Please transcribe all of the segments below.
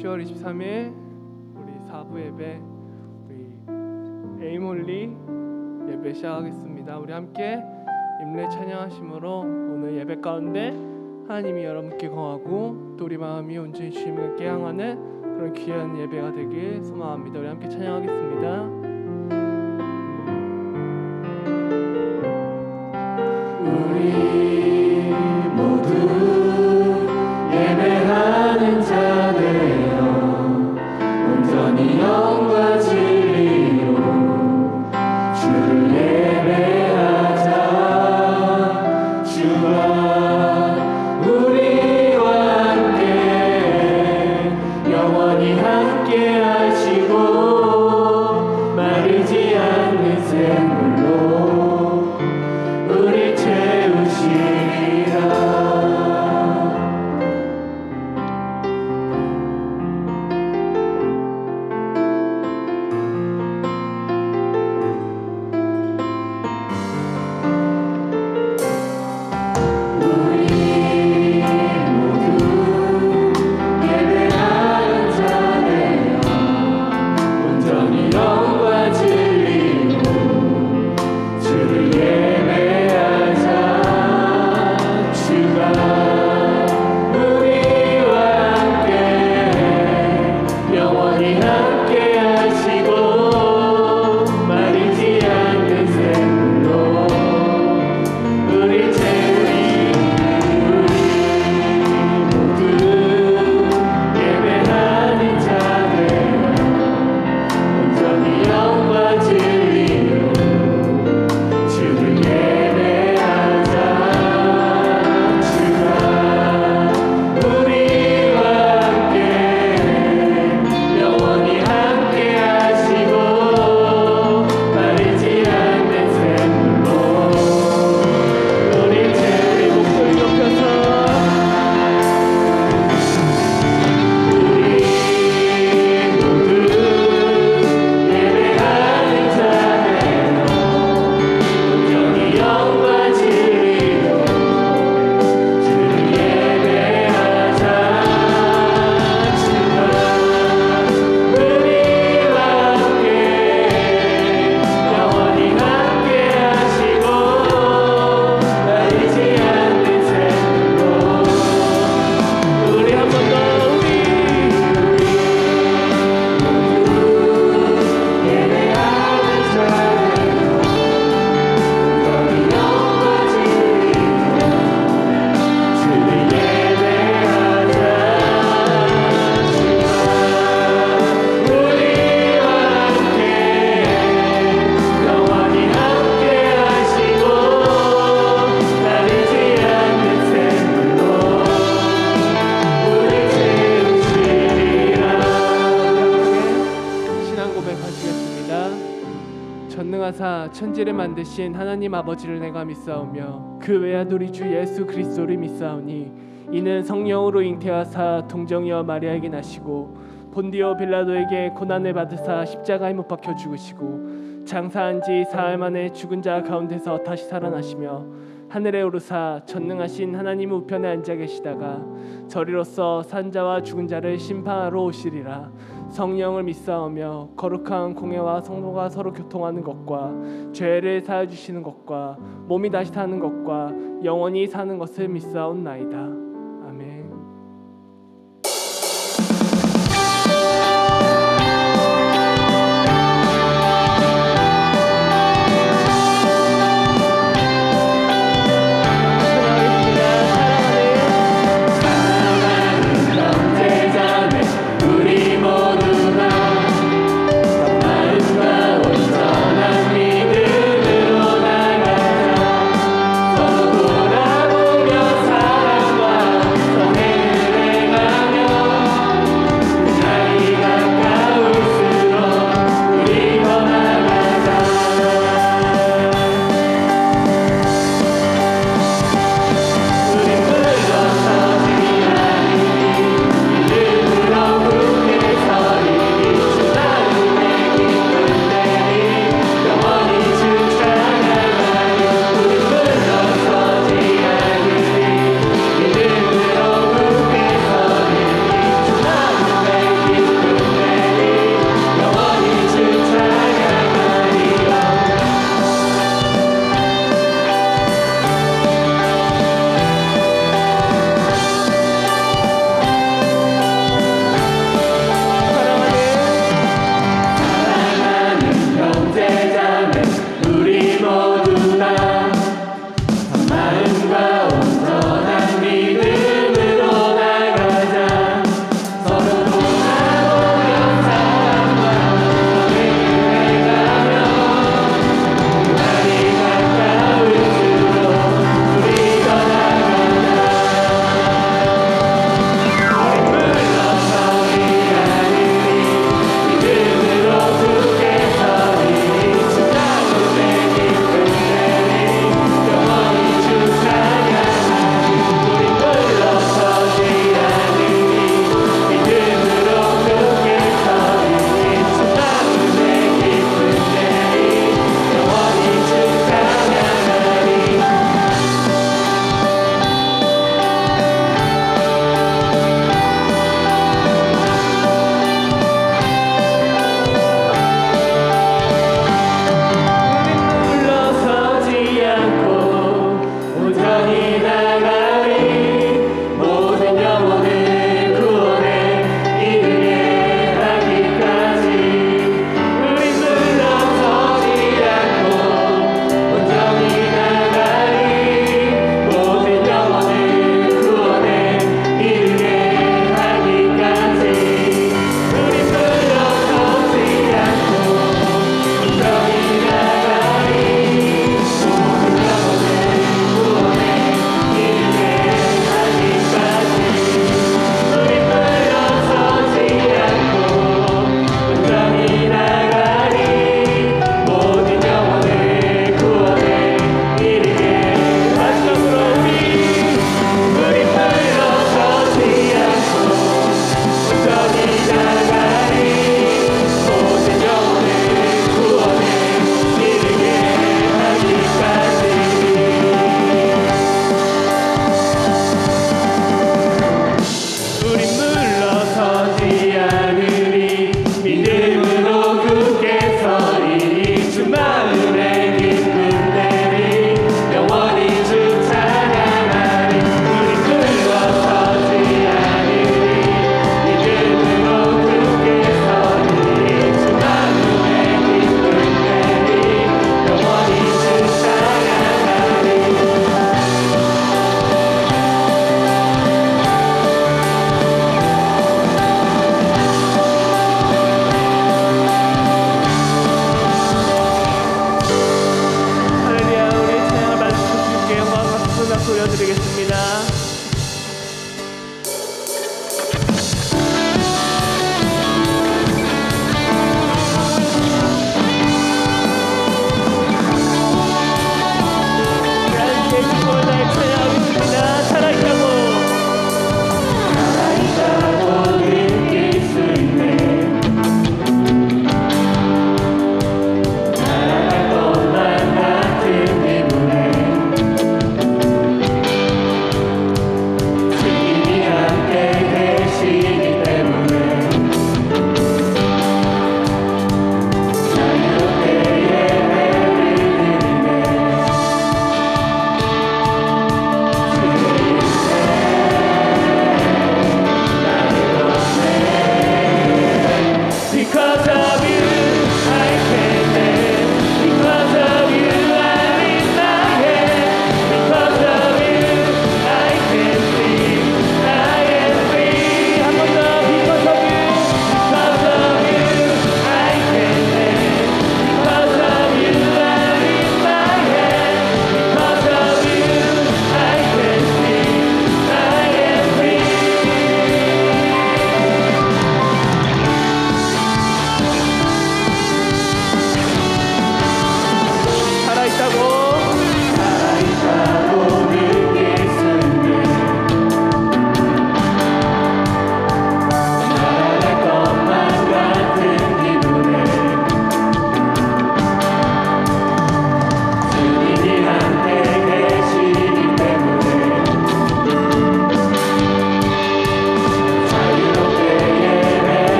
10월 23일 우리 4부 예배, 우리 에임홀리 예배 시작하겠습니다. 우리 함께 임례 찬양하심으로 오늘 예배 가운데 하나님이 여러분께 거하고 또 우리 마음이 온전히 주님을 깨양하는 그런 귀한 예배가 되길 소망합니다. 우리 함께 찬양하겠습니다. 우리 모두 예배하는 자 되어 온전히 영과 진리로 주를 예배하자. 주와 우리와 함께 영원히 함께 하시고 마르지 않는 샘물로 우리 채우시리라. 전능하사 천지를 만드신 하나님 아버지를 내가 믿사오며 그 외아들이 주 예수 그리스도를 믿사오니 이는 성령으로 잉태하사 동정이여 마리아에게 나시고 본디오 빌라도에게 고난을 받으사 십자가에 못 박혀 죽으시고 장사한 지 사흘 만에 죽은 자 가운데서 다시 살아나시며 하늘에 오르사 전능하신 하나님 우편에 앉아 계시다가 저리로서 산자와 죽은 자를 심판하러 오시리라. 성령을 믿사오며 거룩한 공회와 성도가 서로 교통하는 것과 죄를 사하여 주시는 것과 몸이 다시 사는 것과 영원히 사는 것을 믿사옵나이다. 아멘. 돌아보며 사랑과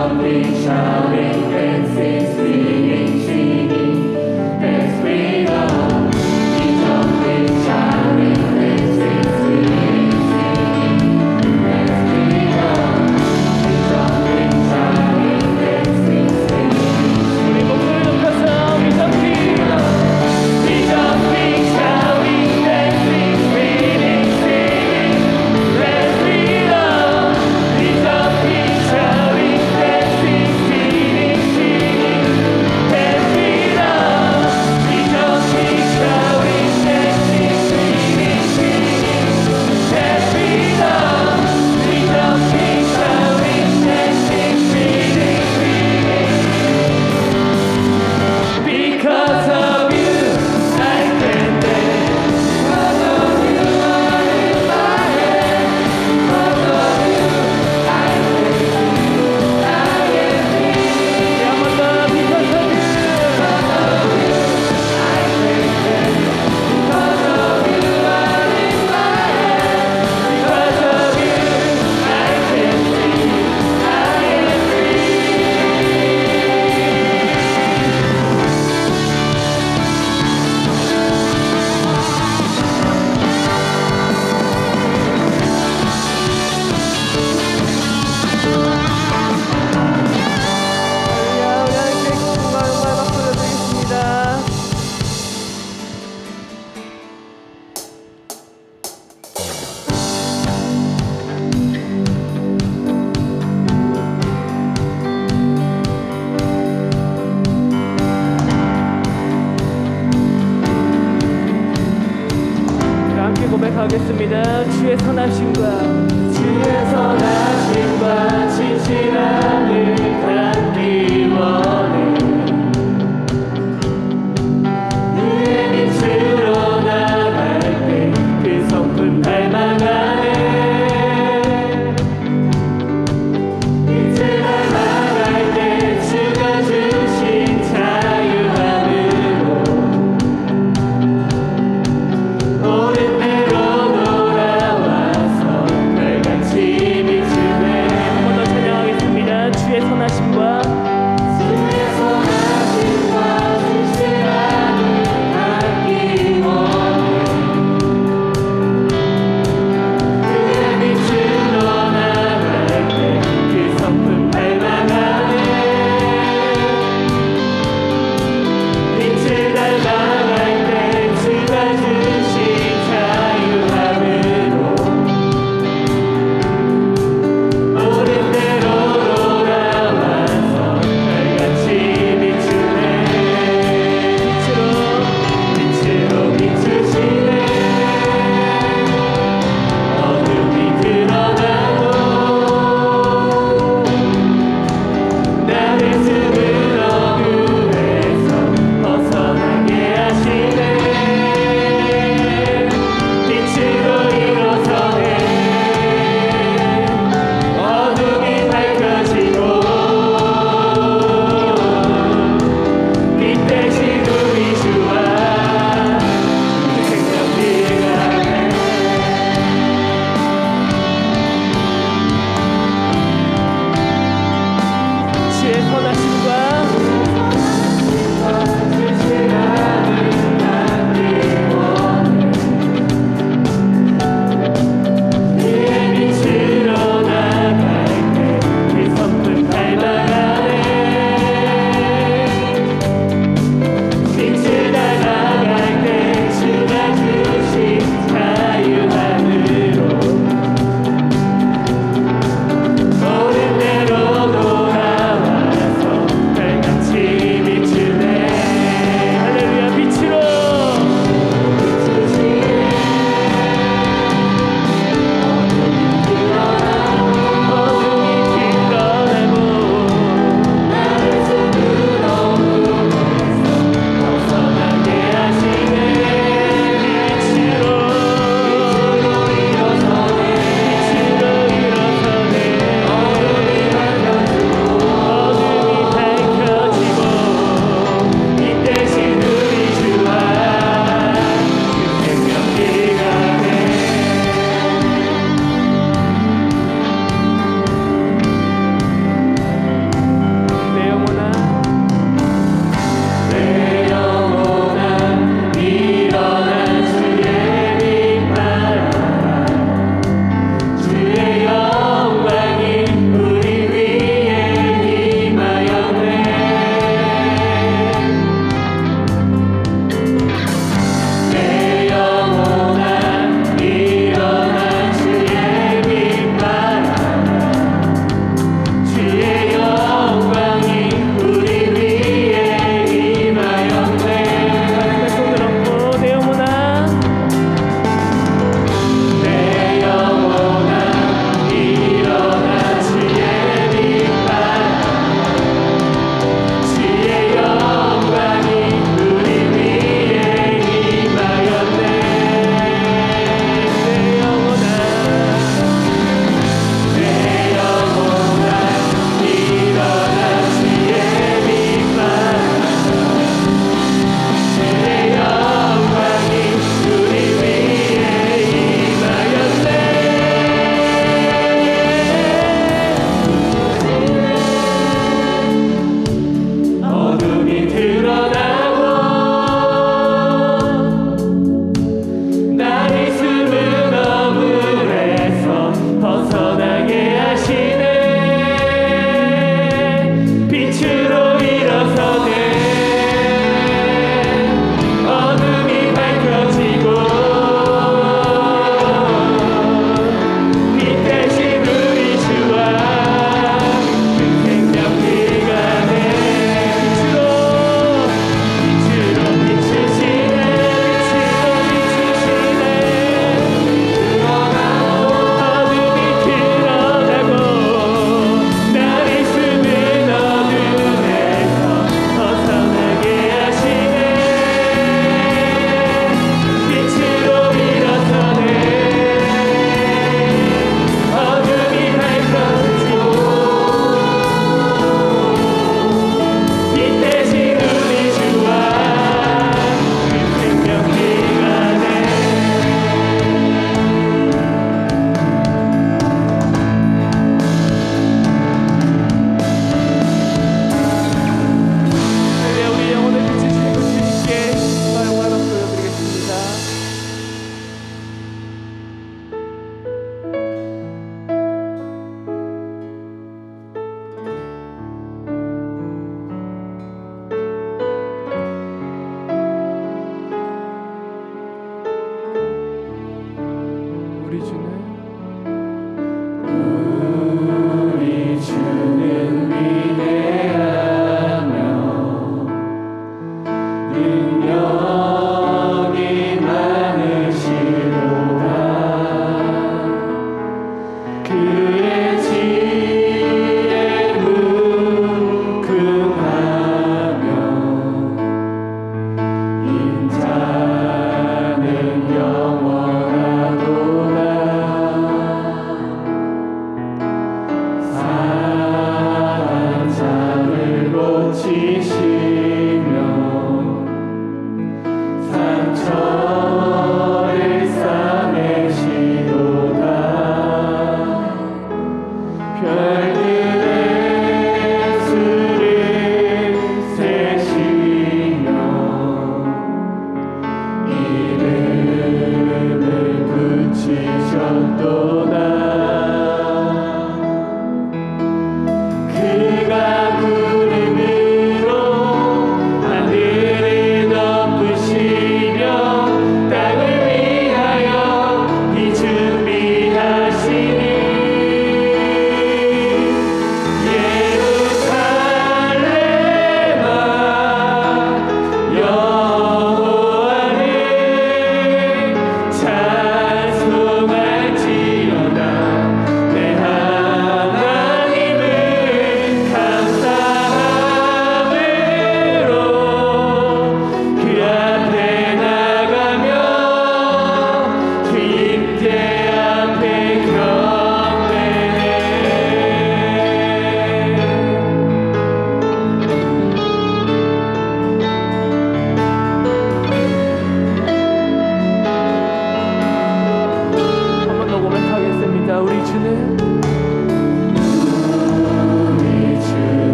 jumping, shouting, dancing, singing, singing. There's freedom. We jumping, shouting, dancing, singing, singing. There's freedom. We jumping, shouting, dancing, singing. 우리 목소리 높여서 위장피 We jumping, shouting, dancing, singing, singing. There's freedom. We jumping, shouting, dancing, singing,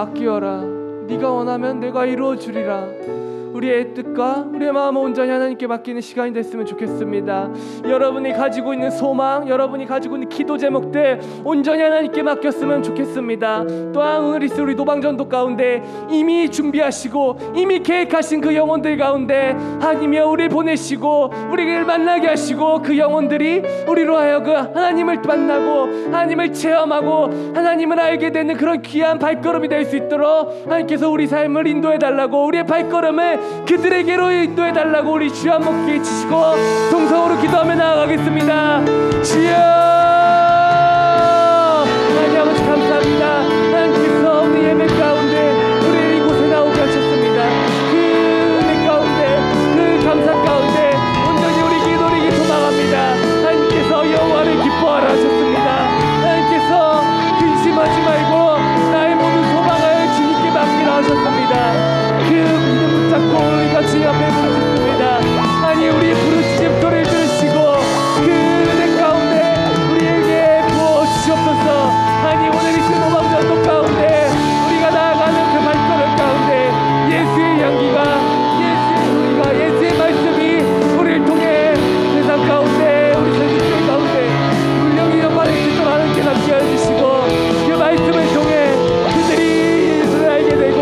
맡기어라. 네가 원하면 내가 이루어 주리라. 우리의 뜻과 우리의 마음을 온전히 하나님께 맡기는 시간이 됐으면 좋겠습니다. 여러분이 가지고 있는 소망, 여러분이 가지고 있는 기도 제목들 온전히 하나님께 맡겼으면 좋겠습니다. 또한 오늘 있을 우리 노방전도 가운데 이미 준비하시고 이미 계획하신 그 영혼들 가운데 하나님이여 우리를 보내시고 우리를 만나게 하시고 그 영혼들이 우리로 하여금 하나님을 만나고 하나님을 체험하고 하나님을 알게 되는 그런 귀한 발걸음이 될 수 있도록 하나님께서 우리 삶을 인도해달라고, 우리의 발걸음을 그들에게로 인도해달라고 우리 주여 한번 귀에 치시고 동성으로 기도하며 나아가겠습니다. 주여 하나님 아버지 감사합니다. 하나님께서 오늘 예배 가운데 우리를 이곳에 나오게 하셨습니다. 그 은혜 가운데 그 감사 가운데 온전히 우리 기도를 소망합니다. 하나님께서 여호와를 기뻐하라 하셨습니다. 하나님께서 근심하지 말고 나의 모든 소망을 주님께 맡기라 하셨습니다. 그 믿음 붙잡고 우리가 주님 앞에 부르짖습니다. 아니 우리의 부르짖음 소리를 들으시고 그 은혜 가운데 우리에게 부어주시옵소서. 아니 오늘 이 신노방전도 가운데 우리가 나아가는 그 발걸음 가운데 예수의 향기가 예수의 말씀이 우리를 통해 세상 가운데 우리 세상의 가운데 분명히 연발을 짓도록 하나님께 남게 해주시고 그 말씀을 통해 그들이 예수를 알게 되고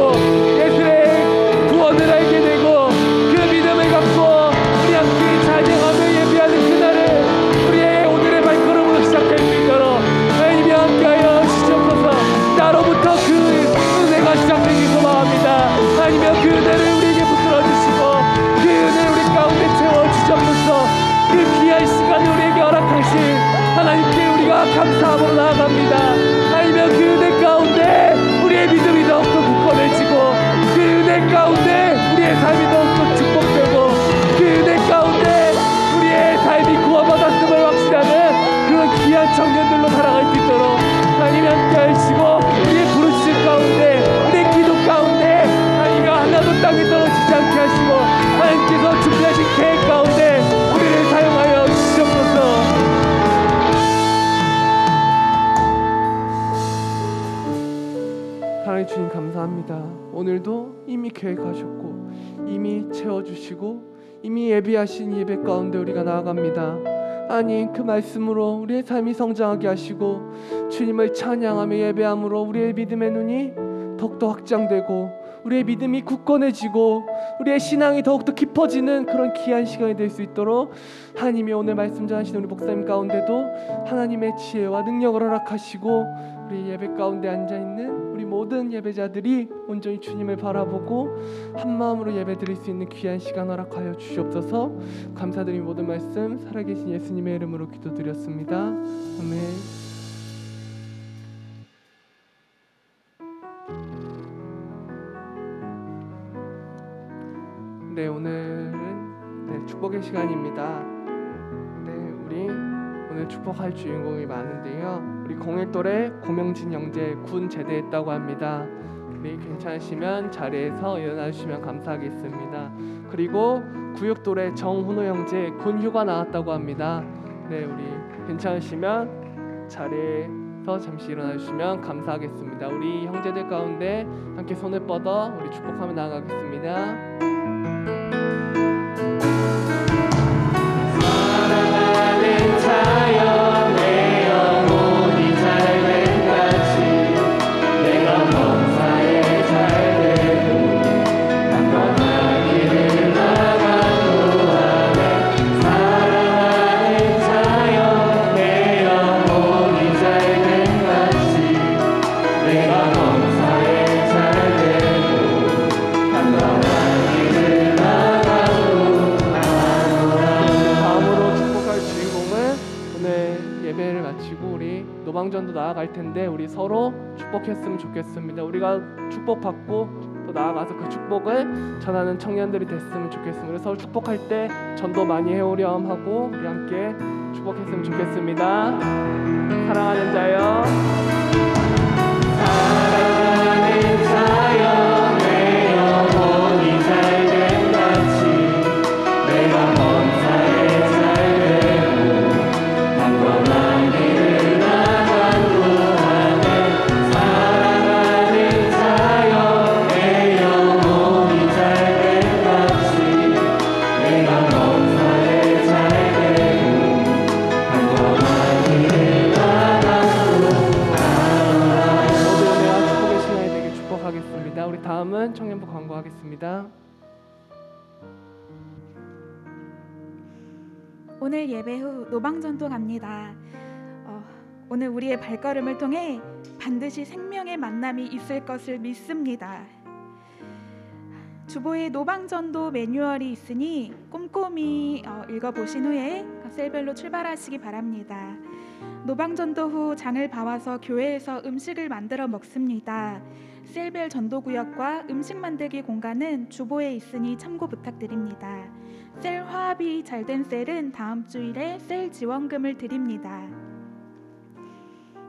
구원을 알게 되고 그 믿음을 갖고 우리 함께 찬양하며 예배하는 그날을 우리의 오늘의 발걸음으로 시작할 수 있도록 하나님이 함께하여 주시옵소서. 나로부터 그 은혜가 시작되기 소망합니다. 하나님이여 그 은혜를 우리에게 붙들어 주시고 그 은혜를 우리 가운데 채워주시옵소서. 그 귀한 시간을 우리에게 허락하신 하나님께 우리가 감사함으로 나아갑니다. 하나님이여 그 은혜 가운데 우리의 믿음이 더욱더 굳건해지고 그 은혜 가운데 우리의 삶이 더욱더 축복되고 그 은혜 가운데 우리의 삶이 구원받았음을 확신하는 그런 귀한 청년들로 살아갈 수 있도록 하나님이 함께 하시고 우리의 부르심 가운데 우리의 기도 가운데 하나님과 하나도 땅에 떨어지지 않게 하시고 하나님께서 준비하신 계획 가운데 우리를 사용하여 주시옵소서. 사랑의 주님 감사합니다. 오늘도 이미 계획하셨고 이미 채워주시고 이미 예비하신 예배 가운데 우리가 나아갑니다. 아니 그 말씀으로 우리의 삶이 성장하게 하시고 주님을 찬양하며 예배함으로 우리의 믿음의 눈이 더욱더 확장되고 우리의 믿음이 굳건해지고 우리의 신앙이 더욱더 깊어지는 그런 귀한 시간이 될 수 있도록 하나님이 오늘 말씀 전하시는 우리 목사님 가운데도 하나님의 지혜와 능력을 허락하시고 우리 예배 가운데 앉아있는 우리 모든 예배자들이 온전히 주님을 바라보고 한마음으로 예배드릴 수 있는 귀한 시간 허락하여 주시옵소서. 감사드린 모든 말씀 살아계신 예수님의 이름으로 기도드렸습니다. 아멘. 네, 오늘은 축복의 시간입니다. 네, 우리 오늘 축복할 주인공이 많은데요. 우리 01돌에 고명진 형제 군 제대했다고 합니다. 우리 괜찮으시면 자리에서 일어나 주시면 감사하겠습니다. 그리고 96돌에 정훈호 형제 군 휴가 나왔다고 합니다. 네, 우리 괜찮으시면 자리에서 잠시 일어나 주시면 감사하겠습니다. 우리 형제들 가운데 함께 손을 뻗어 우리 축복하며 나아가겠습니다. 사랑하는 자여 내 영혼이 잘된 같이 내가 범사에 잘되고 강건하기를 나간구하네. 사랑하는 자여 내 영혼이 잘된 같이 내가 범사에 잘되고 강건하기를 다음으로 축복할 주인공은 오늘 예배를 마치고 우리 노방전도 나아갈 텐데 우리 서로 축복했으면 좋겠습니다. 우리가 축복받고 또 나아가서 그 축복을 전하는 청년들이 됐으면 좋겠습니다. 서로 축복할 때 전도 많이 해오렴 하고 우리 함께 축복했으면 좋겠습니다. 사랑하는 자여 사랑하는 자여 내 영혼이 잘된 같이 내가 범사에 잘되고 강건한 길을 나간구하네. 사랑하는 자여 오늘 예배 후 노방전도 갑니다. 오늘 우리의 발걸음을 통해 반드시 생명의 만남이 있을 것을 믿습니다. 주보에 노방전도 매뉴얼이 있으니 꼼꼼히 읽어보신 후에 셀별로 출발하시기 바랍니다. 노방전도 후 장을 봐와서 교회에서 음식을 만들어 먹습니다. 셀별 전도구역과 음식 만들기 공간은 주보에 있으니 참고 부탁드립니다. 셀 화합이 잘 된 셀은 다음 주일에 셀 지원금을 드립니다.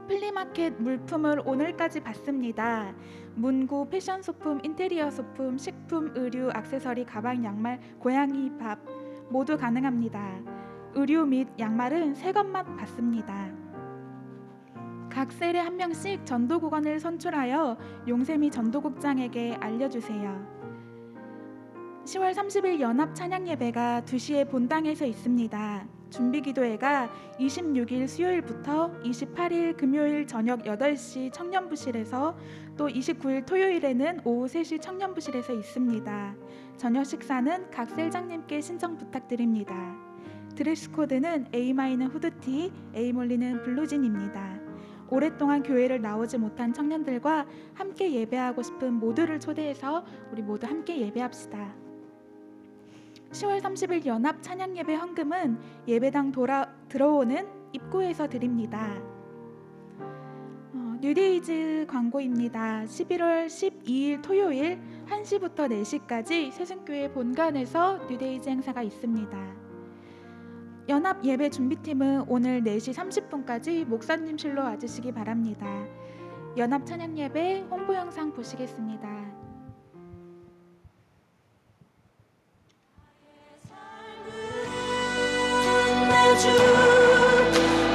플리마켓 물품을 오늘까지 받습니다. 문구, 패션 소품, 인테리어 소품, 식품, 의류, 액세서리, 가방, 양말, 고양이 밥 모두 가능합니다. 의류 및 양말은 새 것만 받습니다. 각 셀에 한 명씩 전도국원을 선출하여 용세미 전도국장에게 알려주세요. 10월 30일 연합 찬양 예배가 2시에 본당에서 있습니다. 준비기도회가 26일 수요일부터 28일 금요일 저녁 8시 청년부실에서 또 29일 토요일에는 오후 3시 청년부실에서 있습니다. 저녁 식사는 각 셀장님께 신청 부탁드립니다. 드레스 코드는 A마이는 후드티, A몰리는 블루진입니다. 오랫동안 교회를 나오지 못한 청년들과 함께 예배하고 싶은 모두를 초대해서 우리 모두 함께 예배합시다. 10월 30일 연합 찬양 예배 헌금은 예배당 들어오는 입구에서 드립니다. 뉴데이즈 광고입니다. 11월 12일 토요일 1시부터 4시까지 세승교회 본관에서 뉴데이즈 행사가 있습니다. 연합 예배 준비팀은 오늘 4시 30분까지 목사님실로 와주시기 바랍니다. 연합 찬양 예배 홍보 영상 보시겠습니다. 주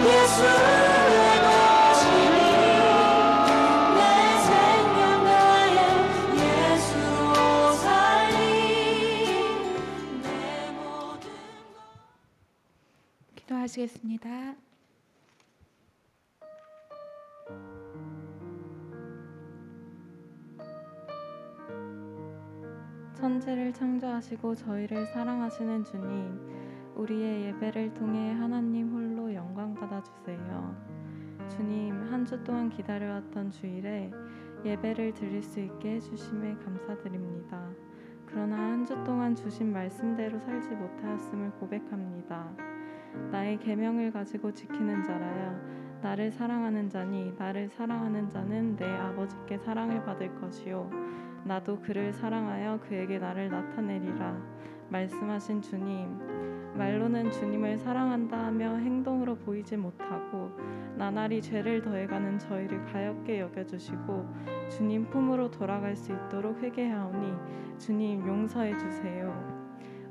예수의 것이니 내 생명 나의 예수로 살리 내 모든 기도하시겠습니다. 천지를 창조하시고 저희를 사랑하시는 주님, 우리의 예배를 통해 하나님 홀로 영광 받아주세요. 주님, 한 주 동안 기다려왔던 주일에 예배를 드릴 수 있게 해주심에 감사드립니다. 그러나 한 주 동안 주신 말씀대로 살지 못하였음을 고백합니다. 나의 계명을 가지고 지키는 자라야 나를 사랑하는 자니 나를 사랑하는 자는 내 아버지께 사랑을 받을 것이요 나도 그를 사랑하여 그에게 나를 나타내리라 말씀하신 주님, 말로는 주님을 사랑한다 하며 행동으로 보이지 못하고 나날이 죄를 더해가는 저희를 가엾게 여겨주시고 주님 품으로 돌아갈 수 있도록 회개하오니 주님 용서해 주세요.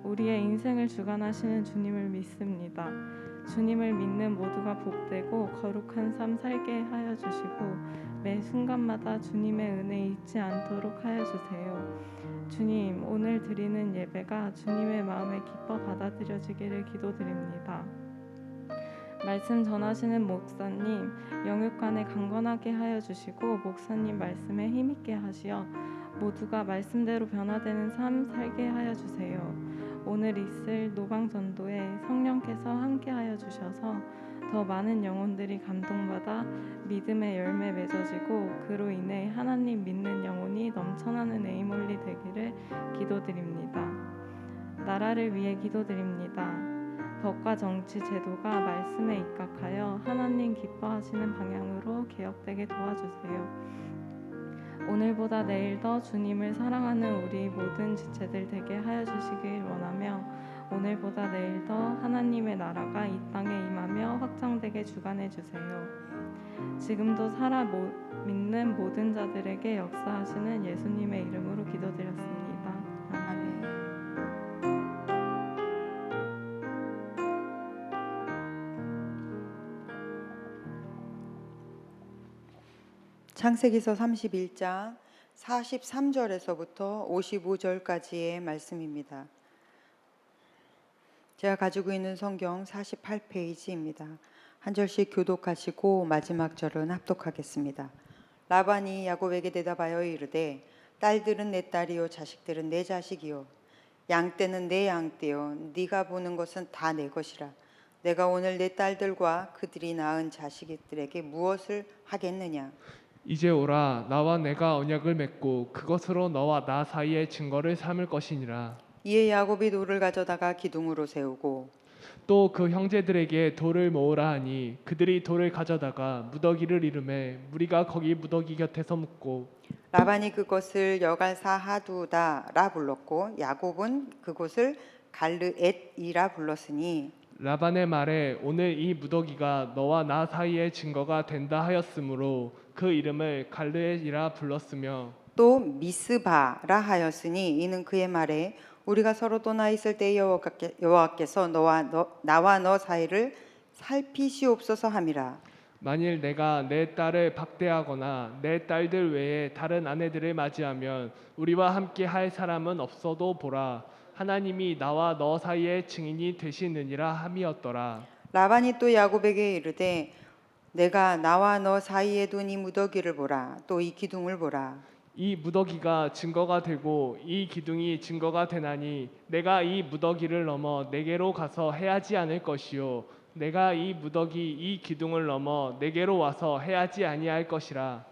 우리의 인생을 주관하시는 주님을 믿습니다. 주님을 믿는 모두가 복되고 거룩한 삶 살게 하여 주시고 매 순간마다 주님의 은혜 잊지 않도록 하여 주세요. 주님, 오늘 드리는 예배가 주님의 마음에 기뻐 받아들여지기를 기도드립니다. 말씀 전하시는 목사님, 영육간에 강건하게 하여 주시고 목사님 말씀에 힘있게 하시어 모두가 말씀대로 변화되는 삶 살게 하여 주세요. 오늘 있을 노방전도에 성령께서 함께하여 주셔서 더 많은 영혼들이 감동받아 믿음의 열매 맺어지고 그로 인해 하나님 믿는 영혼이 넘쳐나는 에이몰리 되기를 기도드립니다. 나라를 위해 기도드립니다. 법과 정치 제도가 말씀에 입각하여 하나님 기뻐하시는 방향으로 개혁되게 도와주세요. 오늘보다 내일 더 주님을 사랑하는 우리 모든 지체들 되게 하여 주시길 원하며 오늘보다 내일 더 하나님의 나라가 이 땅에 임하며 확장되게 주관해 주세요. 지금도 살아 믿는 모든 자들에게 역사하시는 예수님의 이름으로 기도드렸습니다. 아멘. 창세기서 31장 43절에서부터 55절까지의 말씀입니다. 제가 가지고 있는 성경 48페이지입니다. 한 절씩 교독하시고 마지막 절은 합독하겠습니다. 라반이 야곱에게 대답하여 이르되 딸들은 내 딸이요 자식들은 내 자식이요 양떼는 내 양떼요 네가 보는 것은 다 내 것이라. 내가 오늘 내 딸들과 그들이 낳은 자식들에게 무엇을 하겠느냐? 이제 오라 나와 내가 언약을 맺고 그것으로 너와 나 사이의 증거를 삼을 것이니라. 이에 야곱이 돌을 가져다가 기둥으로 세우고 또 그 형제들에게 돌을 모으라 하니 그들이 돌을 가져다가 무더기를 이르매 무리가 거기 무더기 곁에서 묻고 라반이 그것을 여갈사하두다라 불렀고 야곱은 그곳을 갈르엣이라 불렀으니 라반의 말에 오늘 이 무더기가 너와 나 사이의 증거가 된다 하였으므로 그 이름을 갈르엣이라 불렀으며 또 미스바라 하였으니 이는 그의 말에 우리가 서로 떠나 있을 때 여호와께서 나와 너 사이를 살피시옵소서 함이라. 만일 내가 내 딸을 박대하거나 내 딸들 외에 다른 아내들을 맞이하면 우리와 함께 할 사람은 없어도 보라 하나님이 나와 너 사이의 증인이 되시느니라 함이었더라. 라반이 또 야곱에게 이르되 내가 나와 너 사이에 둔 이 무더기를 보라. 또 이 기둥을 보라. 이 무더기가 증거가 되고 이 기둥이 증거가 되나니 내가 이 무더기를 넘어 내게로 가서 해하지 않을 것이요 내가 이 무더기 이 기둥을 넘어 내게로 와서 해하지 아니할 것이라.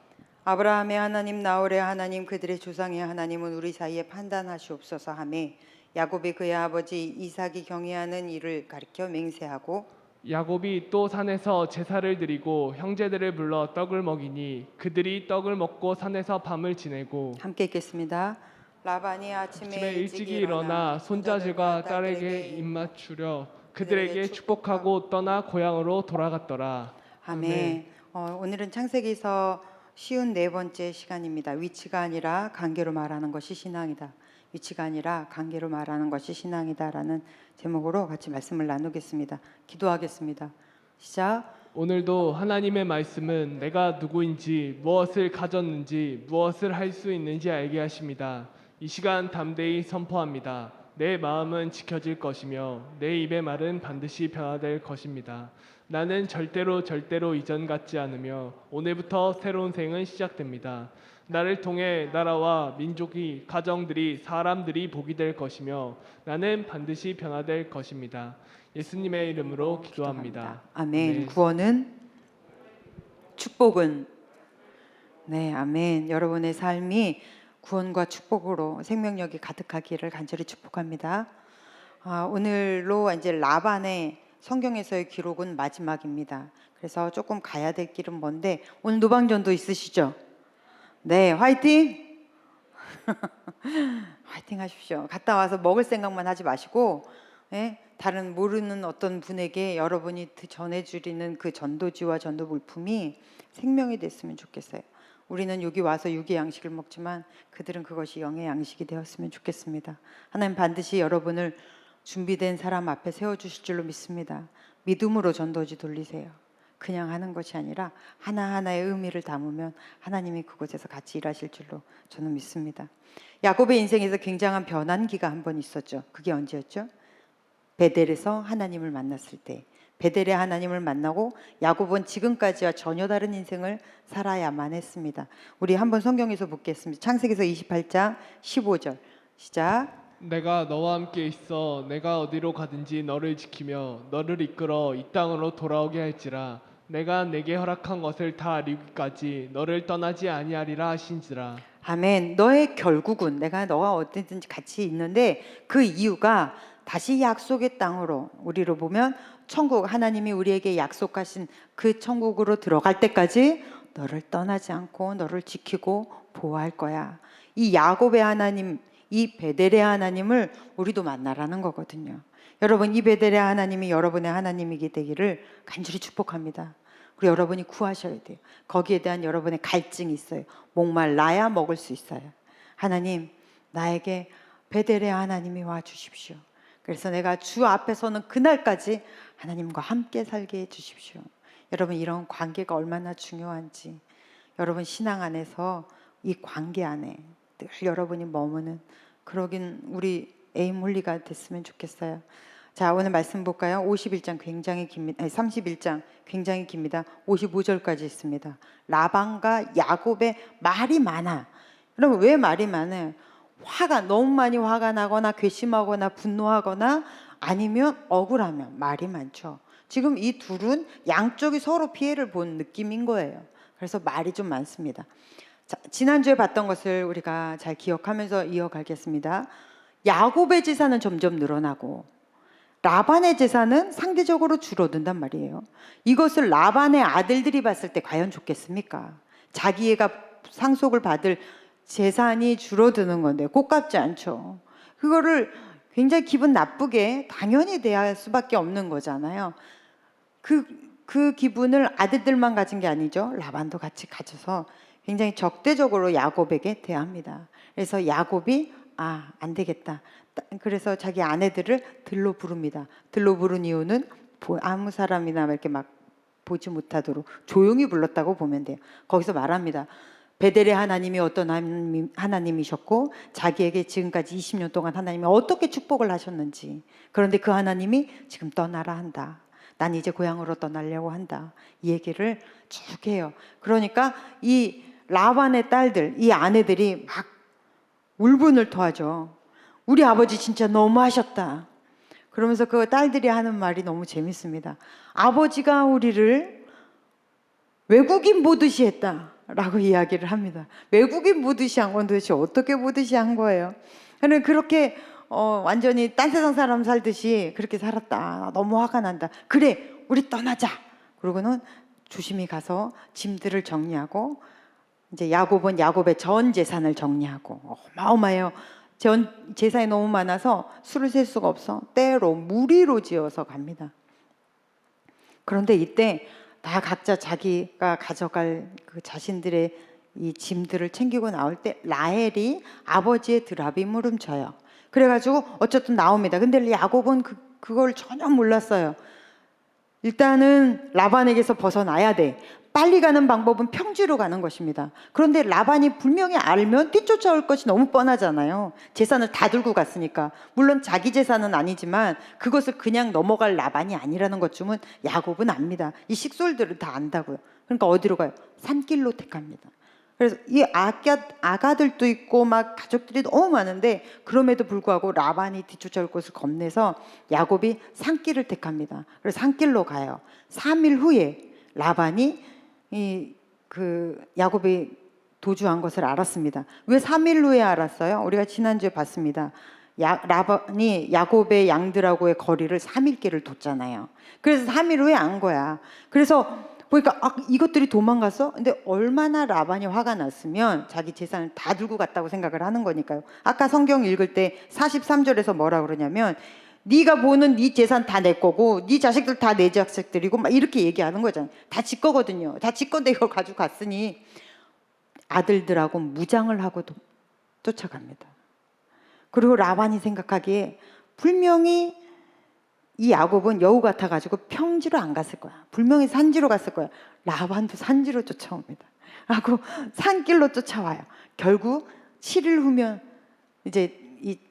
아브라함의 하나님 나홀의 하나님 그들의 조상의 하나님은 우리 사이에 판단하시옵소서 하매 야곱이 그의 아버지 이삭이 경외하는 일을 가리켜 맹세하고 야곱이 또 산에서 제사를 드리고 형제들을 불러 떡을 먹이니 그들이 떡을 먹고 산에서 밤을 지내고 함께 읽겠습니다. 라반이 아침에 일찍이 일어나 손자들과 딸에게 입맞추려 그들에게 축복하고 떠나 고향으로 돌아갔더라. 아멘. 오늘은 창세기서 쉬운 네 번째 시간입니다. 위치가 아니라 관계로 말하는 것이 신앙이다. 위치가 아니라 관계로 말하는 것이 신앙이다라는 제목으로 같이 말씀을 나누겠습니다. 기도하겠습니다. 시작. 오늘도 하나님의 말씀은 내가 누구인지 무엇을 가졌는지 무엇을 할 수 있는지 알게 하십니다. 이 시간 담대히 선포합니다. 내 마음은 지켜질 것이며 내 입의 말은 반드시 변화될 것입니다. 나는 절대로 이전 같지 않으며 오늘부터 새로운 생은 시작됩니다. 나를 통해 나라와 민족이, 가정들이, 사람들이 복이 될 것이며 나는 반드시 변화될 것입니다. 예수님의 이름으로 기도합니다. 아멘. 네. 구원은 축복은 네, 아멘. 여러분의 삶이 구원과 축복으로 생명력이 가득하기를 간절히 축복합니다. 오늘로 이제 라반의 성경에서의 기록은 마지막입니다. 그래서 조금 가야 될 길은 먼데 오늘 노방전도 있으시죠? 네, 화이팅! 화이팅 하십시오. 갔다 와서 먹을 생각만 하지 마시고 다른 모르는 어떤 분에게 여러분이 전해주리는 그 전도지와 전도 물품이 생명이 됐으면 좋겠어요. 우리는 여기 와서 육의 양식을 먹지만 그들은 그것이 영의 양식이 되었으면 좋겠습니다. 하나님 반드시 여러분을 준비된 사람 앞에 세워주실 줄로 믿습니다. 믿음으로 전도지 돌리세요. 그냥 하는 것이 아니라 하나하나의 의미를 담으면 하나님이 그곳에서 같이 일하실 줄로 저는 믿습니다. 야곱의 인생에서 굉장한 변환기가 한 번 있었죠. 그게 언제였죠? 베델에서 하나님을 만났을 때. 베델의 하나님을 만나고 야곱은 지금까지와 전혀 다른 인생을 살아야만 했습니다. 우리 한번 성경에서 보겠습니다. 창세기서 28장 15절 시작. 내가 너와 함께 있어 내가 어디로 가든지 너를 지키며 너를 이끌어 이 땅으로 돌아오게 할지라 내가 내게 허락한 것을 다 이루기까지 너를 떠나지 아니하리라 하신지라. 아멘. 너의 결국은 내가 너와 어디든지 같이 있는데 그 이유가 다시 약속의 땅으로 우리로 보면 천국 하나님이 우리에게 약속하신 그 천국으로 들어갈 때까지 너를 떠나지 않고 너를 지키고 보호할 거야. 이 야곱의 하나님 이 베델의 하나님을 우리도 만나라는 거거든요. 여러분 이 베델의 하나님이 여러분의 하나님이게 되기를 간절히 축복합니다. 그리고 여러분이 구하셔야 돼요. 거기에 대한 여러분의 갈증이 있어요. 목말라야 먹을 수 있어요. 하나님 나에게 베델의 하나님이 와 주십시오. 그래서 내가 주 앞에 서는 그날까지 하나님과 함께 살게 해주십시오. 여러분 이런 관계가 얼마나 중요한지 여러분 신앙 안에서 이 관계 안에 늘 여러분이 머무는 그러긴 우리 에임홀리가 됐으면 좋겠어요. 자 오늘 말씀 볼까요? 51장 굉장히 깁니다. 31장 굉장히 깁니다. 55절까지 있습니다. 라반과 야곱의 말이 많아. 여러분 왜 말이 많아요? 너무 많이 화가 나거나 괘씸하거나 분노하거나 아니면 억울하면 말이 많죠. 지금 이 둘은 양쪽이 서로 피해를 본 느낌인 거예요. 그래서 말이 좀 많습니다. 자, 지난주에 봤던 것을 우리가 잘 기억하면서 이어가겠습니다. 야곱의 재산은 점점 늘어나고 라반의 재산은 상대적으로 줄어든단 말이에요. 이것을 라반의 아들들이 봤을 때 과연 좋겠습니까? 자기애가 상속을 받을 재산이 줄어드는 건데 고깝지 않죠. 그거를 굉장히 기분 나쁘게 당연히 대할 수밖에 없는 거잖아요. 그 기분을 아들들만 가진 게 아니죠. 라반도 같이 가져서 굉장히 적대적으로 야곱에게 대합니다. 그래서 야곱이 안 되겠다. 그래서 자기 아내들을 들로 부릅니다. 들로 부른 이유는 아무 사람이나 이렇게 막 보지 못하도록 조용히 불렀다고 보면 돼요. 거기서 말합니다. 베델의 하나님이 어떤 하나님이셨고 자기에게 지금까지 20년 동안 하나님이 어떻게 축복을 하셨는지, 그런데 그 하나님이 지금 떠나라 한다. 난 이제 고향으로 떠나려고 한다. 이 얘기를 쭉 해요. 그러니까 이 라반의 딸들, 이 아내들이 막 울분을 토하죠. 우리 아버지 진짜 너무하셨다. 그러면서 그 딸들이 하는 말이 너무 재밌습니다. 아버지가 우리를 외국인 보듯이 했다라고 이야기를 합니다. 외국인 보듯이 한 건 도대체 어떻게 보듯이 한 거예요? 그렇게 완전히 딴 세상 사람 살듯이 그렇게 살았다. 너무 화가 난다. 그래, 우리 떠나자. 그러고는 조심히 가서 짐들을 정리하고, 이제 야곱은 야곱의 전 재산을 정리하고, 어마어마해요. 전 재산이 너무 많아서 수를 셀 수가 없어. 때로 무리로 지어서 갑니다. 그런데 이때 다 각자 자기가 가져갈 그 자신들의 이 짐들을 챙기고 나올 때 라헬이 아버지의 드랍이 물음쳐요. 그래가지고 어쨌든 나옵니다. 근데 야곱은 그걸 전혀 몰랐어요. 일단은 라반에게서 벗어나야 돼. 빨리 가는 방법은 평지로 가는 것입니다. 그런데 라반이 분명히 알면 뒤쫓아올 것이 너무 뻔하잖아요. 재산을 다 들고 갔으니까. 물론 자기 재산은 아니지만 그것을 그냥 넘어갈 라반이 아니라는 것쯤은 야곱은 압니다. 이 식솔들은 다 안다고요. 그러니까 어디로 가요? 산길로 택합니다. 그래서 이 아가들도 있고 막 가족들이 너무 많은데 그럼에도 불구하고 라반이 뒤쫓아올 것을 겁내서 야곱이 산길을 택합니다. 그래서 산길로 가요. 3일 후에 라반이 야곱이 도주한 것을 알았습니다. 왜 3일 후에 알았어요? 우리가 지난주에 봤습니다. 라반이 야곱의 양들하고의 거리를 3일길을 뒀잖아요. 그래서 3일 후에 안 거야. 그래서 보니까 이것들이 도망갔어? 근데 얼마나 라반이 화가 났으면 자기 재산을 다 들고 갔다고 생각을 하는 거니까요. 아까 성경 읽을 때 43절에서 뭐라 그러냐면 네가 보는 네 재산 다 내 거고 네 자식들 다 내 자식들이고 막 이렇게 얘기하는 거잖아요. 다 지 거거든요. 다 지 건데 이걸 가지고 갔으니 아들들하고 무장을 하고 쫓아갑니다. 그리고 라반이 생각하기에 분명히 이 야곱은 여우 같아가지고 평지로 안 갔을 거야. 분명히 산지로 갔을 거야. 라반도 산지로 쫓아옵니다. 하고 산길로 쫓아와요. 결국 7일 후면 이제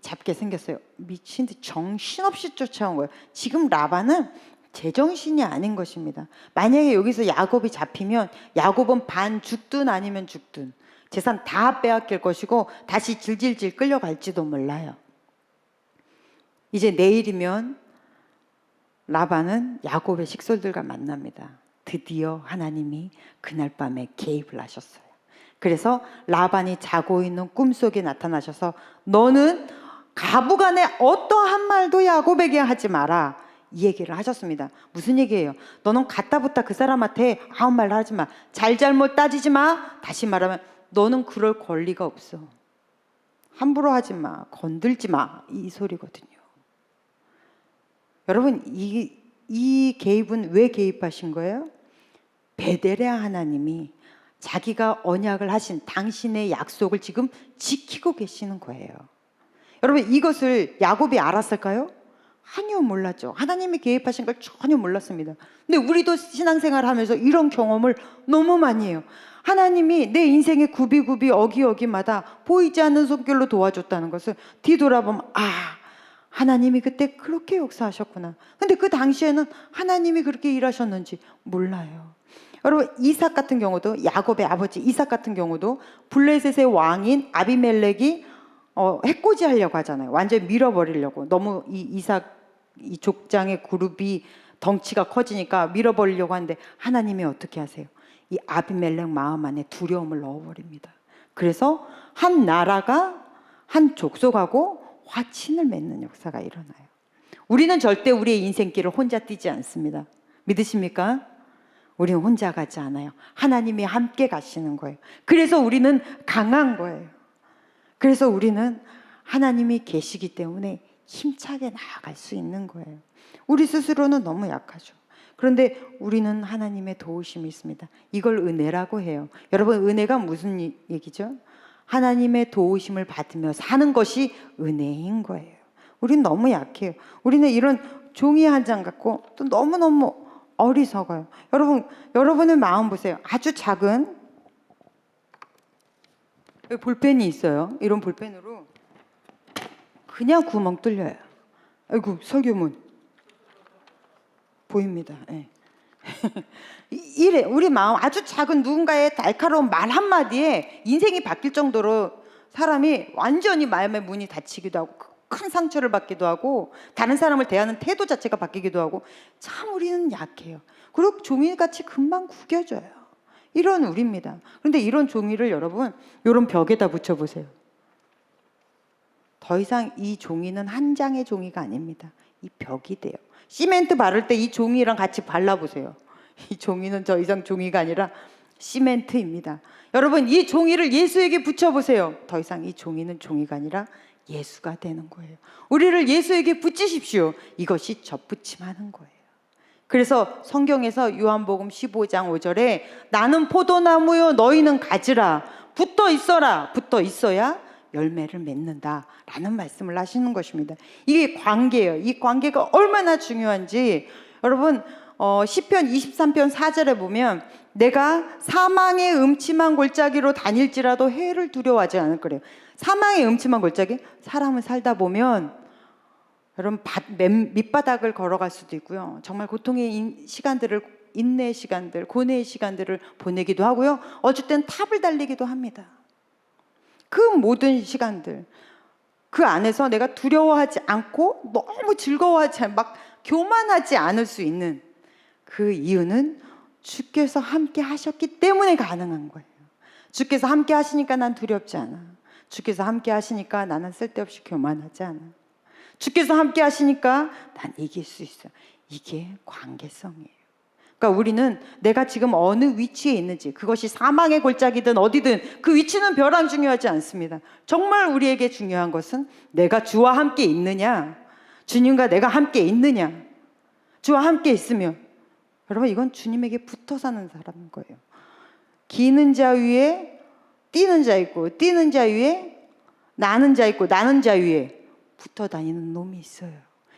잡게 생겼어요. 미친 듯 정신없이 쫓아온 거예요. 지금 라반은 제정신이 아닌 것입니다. 만약에 여기서 야곱이 잡히면 야곱은 반 죽든 아니면 죽든 재산 다 빼앗길 것이고 다시 질질질 끌려갈지도 몰라요. 이제 내일이면 라반은 야곱의 식솔들과 만납니다. 드디어 하나님이 그날 밤에 개입을 하셨어요. 그래서 라반이 자고 있는 꿈속에 나타나셔서 너는 가부간에 어떠한 말도 야곱에게 하지 마라, 이 얘기를 하셨습니다. 무슨 얘기예요? 너는 갔다부터 그 사람한테 아무 말 하지 마. 잘잘못 따지지 마. 다시 말하면 너는 그럴 권리가 없어. 함부로 하지 마. 건들지 마. 이 소리거든요. 여러분, 이 개입은 왜 개입하신 거예요? 베델의 하나님이 자기가 언약을 하신 당신의 약속을 지금 지키고 계시는 거예요. 여러분, 이것을 야곱이 알았을까요? 아니요, 몰랐죠. 하나님이 개입하신 걸 전혀 몰랐습니다. 근데 우리도 신앙생활 하면서 이런 경험을 너무 많이 해요. 하나님이 내 인생의 굽이굽이 어기어기마다 보이지 않는 손길로 도와줬다는 것을 뒤돌아보면 하나님이 그때 그렇게 역사하셨구나. 근데 그 당시에는 하나님이 그렇게 일하셨는지 몰라요. 여러분, 이삭 같은 경우도, 야곱의 아버지 이삭 같은 경우도 블레셋의 왕인 아비멜렉이 해코지 하려고 하잖아요. 완전히 밀어버리려고. 너무 이 이삭 이 족장의 그룹이 덩치가 커지니까 밀어버리려고 하는데 하나님이 어떻게 하세요? 이 아비멜렉 마음 안에 두려움을 넣어버립니다. 그래서 한 나라가 한 족속하고 화친을 맺는 역사가 일어나요. 우리는 절대 우리의 인생길을 혼자 뛰지 않습니다. 믿으십니까? 우리는 혼자 가지 않아요. 하나님이 함께 가시는 거예요. 그래서 우리는 강한 거예요. 그래서 우리는 하나님이 계시기 때문에 힘차게 나아갈 수 있는 거예요. 우리 스스로는 너무 약하죠. 그런데 우리는 하나님의 도우심이 있습니다. 이걸 은혜라고 해요. 여러분, 은혜가 무슨 얘기죠? 하나님의 도우심을 받으며 사는 것이 은혜인 거예요. 우리는 너무 약해요. 우리는 이런 종이 한 장 갖고 또 너무너무 어리석어요. 여러분의 마음 보세요. 아주 작은 볼펜이 있어요. 이런 볼펜으로 그냥 구멍 뚫려요. 아이고, 설교문 보입니다. 네. 이래 우리 마음, 아주 작은 누군가의 날카로운 말 한마디에 인생이 바뀔 정도로 사람이 완전히 마음의 문이 닫히기도 하고 큰 상처를 받기도 하고 다른 사람을 대하는 태도 자체가 바뀌기도 하고, 참 우리는 약해요. 그리고 종이같이 금방 구겨져요. 이런 우리입니다. 그런데 이런 종이를 여러분 이런 벽에다 붙여보세요. 더 이상 이 종이는 한 장의 종이가 아닙니다. 이 벽이 돼요. 시멘트 바를 때 이 종이랑 같이 발라보세요. 이 종이는 더 이상 종이가 아니라 시멘트입니다. 여러분, 이 종이를 예수에게 붙여보세요. 더 이상 이 종이는 종이가 아니라 예수가 되는 거예요. 우리를 예수에게 붙이십시오. 이것이 접붙임하는 거예요. 그래서 성경에서 요한복음 15장 5절에 나는 포도나무요 너희는 가지라, 붙어 있어라, 붙어 있어야 열매를 맺는다 라는 말씀을 하시는 것입니다. 이게 관계예요. 이 관계가 얼마나 중요한지 여러분, 시편 23편 4절에 보면 내가 사망의 음침한 골짜기로 다닐지라도 해를 두려워하지 않을 거래요. 사망의 음침한 골짜기, 사람을 살다 보면 여러분 밑바닥을 걸어갈 수도 있고요. 정말 고통의 시간들을, 인내의 시간들, 고뇌의 시간들을 보내기도 하고요. 어쩔 땐 탑을 달리기도 합니다. 그 모든 시간들, 그 안에서 내가 두려워하지 않고 너무 즐거워하지 않고 막 교만하지 않을 수 있는 그 이유는 주께서 함께 하셨기 때문에 가능한 거예요. 주께서 함께 하시니까 난 두렵지 않아. 주께서 함께 하시니까 나는 쓸데없이 교만하지 않아. 주께서 함께 하시니까 난 이길 수 있어. 이게 관계성이에요. 그러니까 우리는 내가 지금 어느 위치에 있는지, 그것이 사망의 골짜기든 어디든 그 위치는 벼랑 중요하지 않습니다. 정말 우리에게 중요한 것은 내가 주와 함께 있느냐, 주님과 내가 함께 있느냐. 주와 함께 있으면 여러분, 이건 주님에게 붙어 사는 사람인 거예요. 기는 자 위에 뛰는 자 있고, 뛰는 자 위에 나는 자 있고, 나는 자 위에 붙어 다니는 놈이 있어요.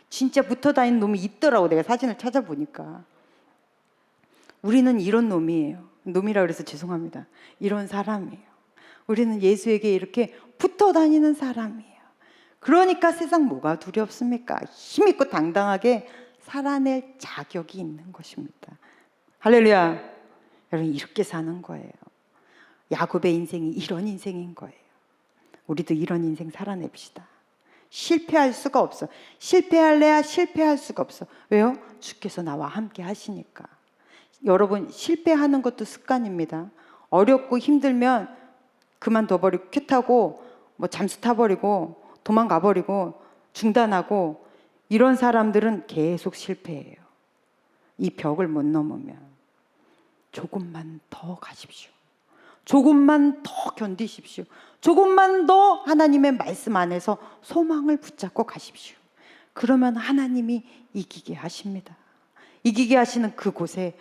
진짜 붙어 다니는 놈이 있더라고. 내가 사진을 찾아보니까. 우리는 이런 놈이에요. 놈이라 그래서 죄송합니다. 이런 사람이에요. 우리는 예수에게 이렇게 붙어 다니는 사람이에요. 그러니까 세상 뭐가 두렵습니까? 힘있고 당당하게 살아낼 자격이 있는 것입니다. 할렐루야. 여러분, 이렇게 사는 거예요. 야곱의 인생이 이런 인생인 거예요. 우리도 이런 인생 살아냅시다. 실패할 수가 없어. 실패할래야 실패할 수가 없어. 왜요? 주께서 나와 함께 하시니까. 여러분, 실패하는 것도 습관입니다. 어렵고 힘들면 그만둬버리고 퀴타고 뭐 잠수 타버리고 도망가버리고 중단하고, 이런 사람들은 계속 실패해요. 이 벽을 못 넘으면 조금만 더 가십시오. 조금만 더 견디십시오. 조금만 더 하나님의 말씀 안에서 소망을 붙잡고 가십시오. 그러면 하나님이 이기게 하십니다. 이기게 하시는 그곳에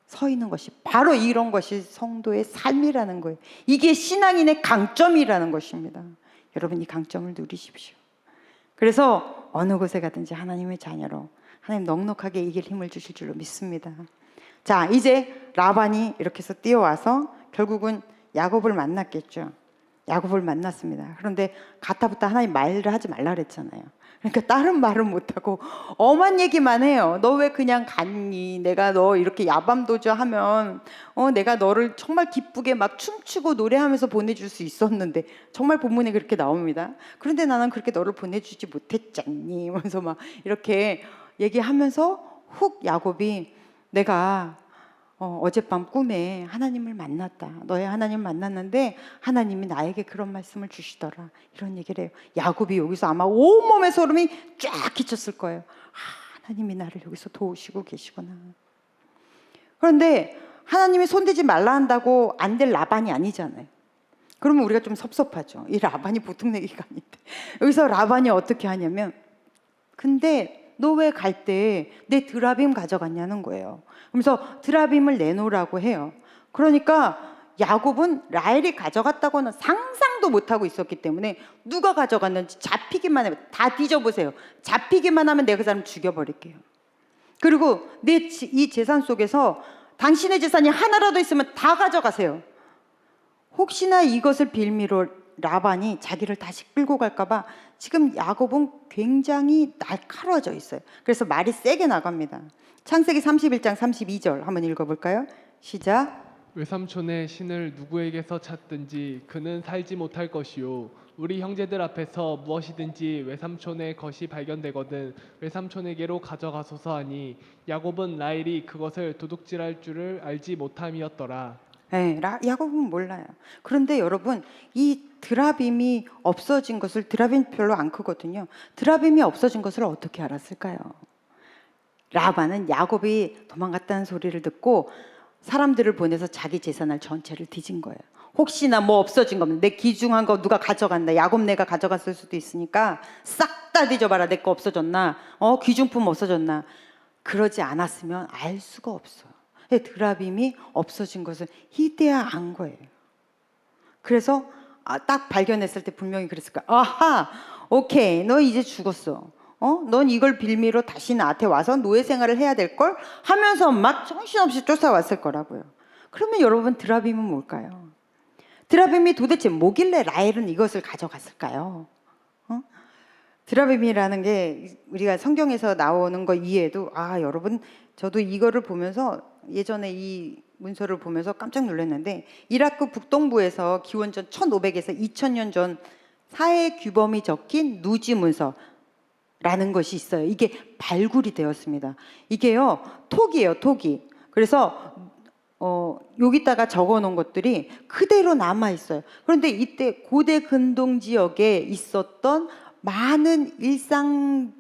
서 있는 것이 바로 이런 것이 성도의 삶이라는 거예요. 이게 신앙인의 강점이라는 것입니다. 여러분, 이 강점을 누리십시오. 그래서 어느 곳에 가든지 하나님의 자녀로 하나님 넉넉하게 이길 힘을 주실 줄로 믿습니다. 자, 이제 라반이 이렇게 해서 뛰어와서 결국은 야곱을 만났겠죠. 야곱을 만났습니다. 그런데 가타부터 하나님 말을 하지 말라 그랬잖아요. 그러니까 다른 말은 못하고 엄한 얘기만 해요. 너 왜 그냥 갔니? 내가 너 이렇게 야밤도주 하면 내가 너를 정말 기쁘게 막 춤추고 노래하면서 보내줄 수 있었는데, 정말 본문에 그렇게 나옵니다. 그런데 나는 그렇게 너를 보내주지 못했잖니? 하면서 막 이렇게 얘기하면서 훅 야곱이 내가 어젯밤 꿈에 하나님을 만났다. 너의 하나님을 만났는데 하나님이 나에게 그런 말씀을 주시더라. 이런 얘기를 해요. 야곱이 여기서 아마 온몸에 소름이 쫙 끼쳤을 거예요. 하나님이 나를 여기서 도우시고 계시구나. 그런데 하나님이 손대지 말라 한다고 안 될 라반이 아니잖아요. 그러면 우리가 좀 섭섭하죠. 이 라반이 보통 얘기가 아닌데. 여기서 라반이 어떻게 하냐면, 근데 너 왜 갈 때 내 드라빔 가져갔냐는 거예요. 그러면서 드라빔을 내놓으라고 해요. 그러니까 야곱은 라헬이 가져갔다고는 상상도 못하고 있었기 때문에 누가 가져갔는지 잡히기만 하면, 다 뒤져보세요. 잡히기만 하면 내가 그 사람 죽여버릴게요. 그리고 이 재산 속에서 당신의 재산이 하나라도 있으면 다 가져가세요. 혹시나 이것을 빌미로 라반이 자기를 다시 끌고 갈까봐 지금 야곱은 굉장히 날카로워져 있어요. 그래서 말이 세게 나갑니다. 창세기 31장 32절 한번 읽어볼까요? 시작. 외삼촌의 신을 누구에게서 찾든지 그는 살지 못할 것이요 우리 형제들 앞에서 무엇이든지 외삼촌의 것이 발견되거든 외삼촌에게로 가져가소서 하니 야곱은 라헬이 그것을 도둑질할 줄을 알지 못함이었더라. 네, 야곱은 몰라요. 그런데 여러분, 이 드라빔이 없어진 것을, 드라빔 별로 안 크거든요. 드라빔이 없어진 것을 어떻게 알았을까요? 라반은 야곱이 도망갔다는 소리를 듣고 사람들을 보내서 자기 재산을 전체를 뒤진 거예요. 혹시나 뭐 없어진 거면, 내 귀중한 거 누가 가져간다, 야곱 내가 가져갔을 수도 있으니까 싹 다 뒤져봐라. 내 거 없어졌나? 귀중품 없어졌나? 그러지 않았으면 알 수가 없어요. 드라빔이 없어진 것을 이때야 안 거예요. 그래서 딱 발견했을 때 분명히 그랬을 거야. 아하, 오케이, 너 이제 죽었어. 넌 이걸 빌미로 다시 나한테 와서 노예 생활을 해야 될 걸 하면서 막 정신없이 쫓아왔을 거라고요. 그러면 여러분, 드라빔은 뭘까요? 드라빔이 도대체 뭐길래 라헬은 이것을 가져갔을까요? 드라빔이라는 게 우리가 성경에서 나오는 거 이해해도, 여러분, 저도 이거를 보면서 예전에 이 문서를 보면서 깜짝 놀랐는데, 이라크 북동부에서 기원전 1500에서 2000년 전 사회 규범이 적힌 누지 문서라는 것이 있어요. 이게 발굴이 되었습니다. 이게요, 톡이에요, 톡이. 그래서 여기다가 적어놓은 것들이 그대로 남아 있어요. 그런데 이때 고대 근동 지역에 있었던 많은 일상,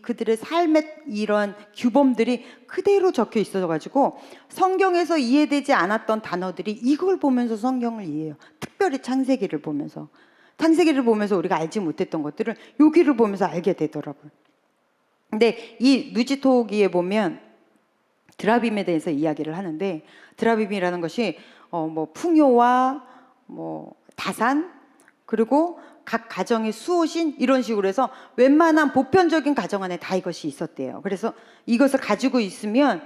그들의 삶의 이런 규범들이 그대로 적혀 있어가지고 성경에서 이해되지 않았던 단어들이 이걸 보면서 성경을 이해해요. 특별히 창세기를 보면서 우리가 알지 못했던 것들을 여기를 보면서 알게 되더라고요. 근데 이 누지토기에 보면 드라빔에 대해서 이야기를 하는데, 드라빔이라는 것이 뭐 풍요와 뭐 다산, 그리고 각 가정의 수호신, 이런 식으로 해서 웬만한 보편적인 가정 안에 다 이것이 있었대요. 그래서 이것을 가지고 있으면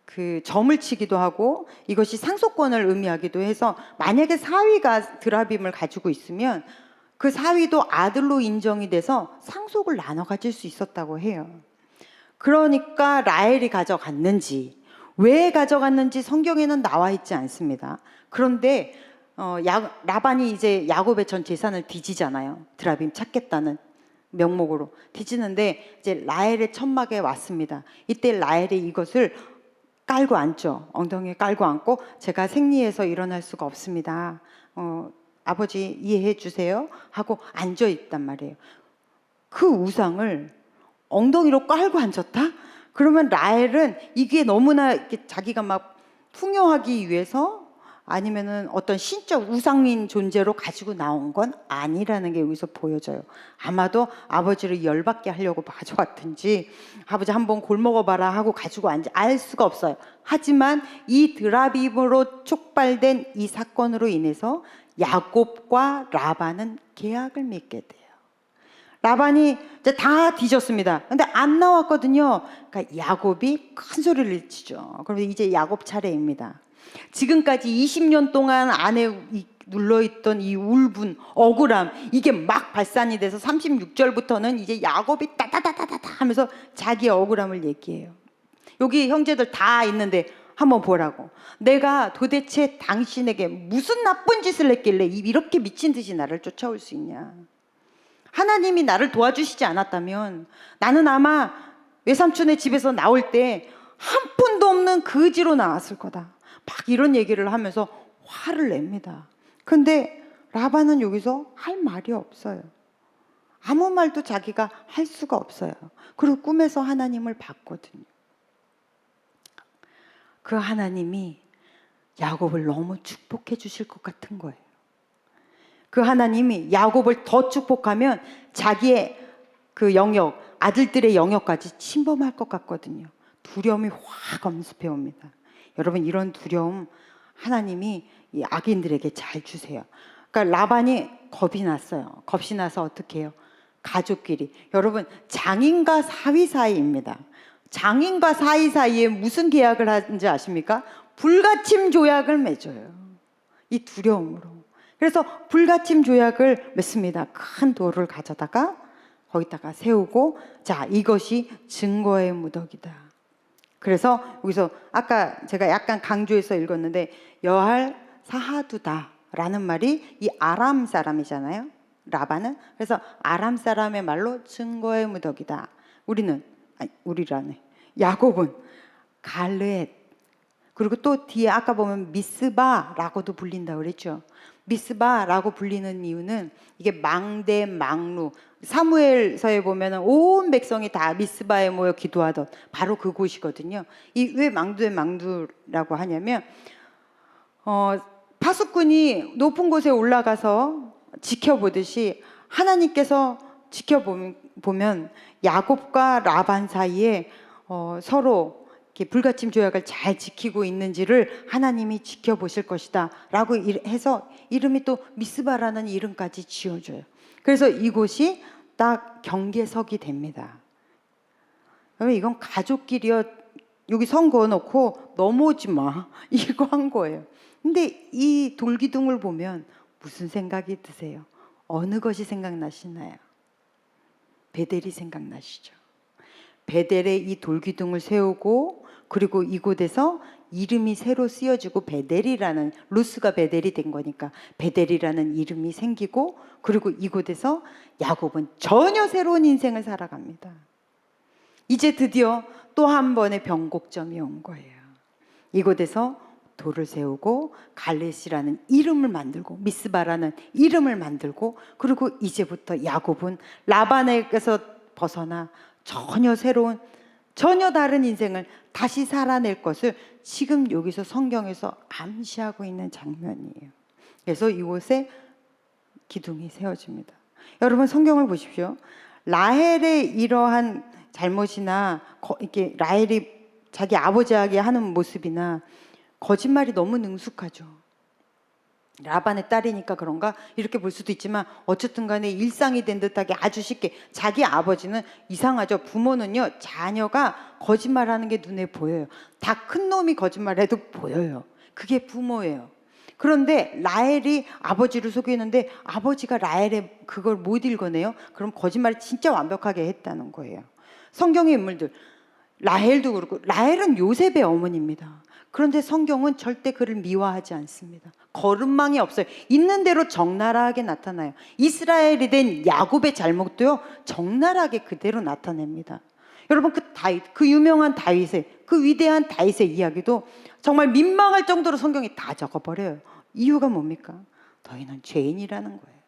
그 점을 치기도 하고 이것이 상속권을 의미하기도 해서, 만약에 사위가 드라빔을 가지고 있으면 그 사위도 아들로 인정이 돼서 상속을 나눠 가질 수 있었다고 해요. 그러니까 라헬이 가져갔는지, 왜 가져갔는지 성경에는 나와 있지 않습니다. 그런데 라반이 이제 야곱의 전 재산을 뒤지잖아요. 드라빔 찾겠다는 명목으로 뒤지는데, 이제 라헬의 천막에 왔습니다. 이때 라헬이 이것을 깔고 앉죠. 엉덩이에 깔고 앉고, 제가 생리해서 일어날 수가 없습니다. 아버지 이해해 주세요 하고 앉아 있단 말이에요. 그 우상을 엉덩이로 깔고 앉았다? 그러면 라헬은 이게 너무나 이렇게 자기가 막 풍요하기 위해서, 아니면은 어떤 신적 우상인 존재로 가지고 나온 건 아니라는 게 여기서 보여져요. 아마도 아버지를 열받게 하려고 가져왔든지, 아버지 한번 골먹어봐라 하고 가지고 앉아, 알 수가 없어요. 하지만 이 드라빔으로 촉발된 이 사건으로 인해서 야곱과 라반은 계약을 맺게 돼요. 라반이 이제 다 뒤졌습니다. 근데 안 나왔거든요. 그러니까 야곱이 큰 소리를 치죠. 그럼 이제 야곱 차례입니다. 지금까지 20년 동안 아내 눌러있던 이 울분, 억울함, 이게 막 발산이 돼서 36절부터는 이제 야곱이 따다다다다다 하면서 자기의 억울함을 얘기해요. 여기 형제들 다 있는데 한번 보라고. 내가 도대체 당신에게 무슨 나쁜 짓을 했길래 이렇게 미친 듯이 나를 쫓아올 수 있냐. 하나님이 나를 도와주시지 않았다면 나는 아마 외삼촌의 집에서 나올 때 한 푼도 없는 거지로 나왔을 거다. 막 이런 얘기를 하면서 화를 냅니다. 근데 라반은 여기서 할 말이 없어요. 아무 말도 자기가 할 수가 없어요. 그리고 꿈에서 하나님을 봤거든요. 그 하나님이 야곱을 너무 축복해 주실 것 같은 거예요. 그 하나님이 야곱을 더 축복하면 자기의 그 영역, 아들들의 영역까지 침범할 것 같거든요. 두려움이 확 엄습해 옵니다. 여러분, 이런 두려움 하나님이 이 악인들에게 잘 주세요. 그러니까 라반이 겁이 났어요. 겁이 나서 어떻게 해요? 가족끼리. 여러분, 장인과 사위 사이입니다. 장인과 사위 사이에 무슨 계약을 하는지 아십니까? 불가침 조약을 맺어요. 이 두려움으로. 그래서 불가침 조약을 맺습니다. 큰 돌을 가져다가 거기다가 세우고, 자, 이것이 증거의 무더기다. 그래서 여기서 아까 제가 약간 강조해서 읽었는데 여할 사하두다라는 말이 이 아람 사람이잖아요. 라반은. 그래서 아람 사람의 말로 증거의 무더기다. 우리라네. 야곱은 갈르엣. 그리고 또 뒤에 아까 보면 미스바라고도 불린다고 그랬죠. 미스바라고 불리는 이유는 이게 망대 망루. 사무엘서에 보면 온 백성이 다 미스바에 모여 기도하던 바로 그곳이거든요. 이 왜 망두에 망두라고 하냐면 파수꾼이 높은 곳에 올라가서 지켜보듯이 하나님께서 지켜보면 야곱과 라반 사이에 서로 이렇게 불가침 조약을 잘 지키고 있는지를 하나님이 지켜보실 것이다 라고 해서 이름이 또 미스바라는 이름까지 지어줘요. 그래서 이곳이 딱 경계석이 됩니다. 여러분, 이건 가족끼리요. 여기 선 그어놓고 넘어오지 마 이거 한 거예요. 근데 이 돌기둥을 보면 무슨 생각이 드세요? 어느 것이 생각나시나요? 베델이 생각나시죠? 베델에 이 돌기둥을 세우고 그리고 이곳에서 이름이 새로 쓰여지고 베델이라는, 루스가 베델이 된 거니까 베델이라는 이름이 생기고, 그리고 이곳에서 야곱은 전혀 새로운 인생을 살아갑니다. 이제 드디어 또 한 번의 변곡점이 온 거예요. 이곳에서 돌을 세우고 갈렛이라는 이름을 만들고 미스바라는 이름을 만들고, 그리고 이제부터 야곱은 라반에게서 벗어나 전혀 새로운, 전혀 다른 인생을 다시 살아낼 것을 지금 여기서 성경에서 암시하고 있는 장면이에요. 그래서 이곳에 기둥이 세워집니다. 여러분, 성경을 보십시오. 라헬의 이러한 잘못이나 이렇게 라헬이 자기 아버지에게 하는 모습이나 거짓말이 너무 능숙하죠. 라반의 딸이니까 그런가 이렇게 볼 수도 있지만 어쨌든 간에 일상이 된 듯하게 아주 쉽게, 자기 아버지는 이상하죠. 부모는요, 자녀가 거짓말하는 게 눈에 보여요. 다 큰 놈이 거짓말해도 보여요. 그게 부모예요. 그런데 라헬이 아버지를 속이는데 아버지가 라헬의 그걸 못 읽어내요. 그럼 거짓말을 진짜 완벽하게 했다는 거예요. 성경의 인물들, 라헬도 그렇고, 라헬은 요셉의 어머니입니다. 그런데 성경은 절대 그를 미화하지 않습니다. 거름망이 없어요. 있는 대로 적나라하게 나타나요. 이스라엘이 된 야곱의 잘못도요, 적나라하게 그대로 나타냅니다. 여러분, 그 다윗, 그 유명한 다윗의, 그 위대한 다윗의 이야기도 정말 민망할 정도로 성경이 다 적어버려요. 이유가 뭡니까? 너희는 죄인이라는 거예요.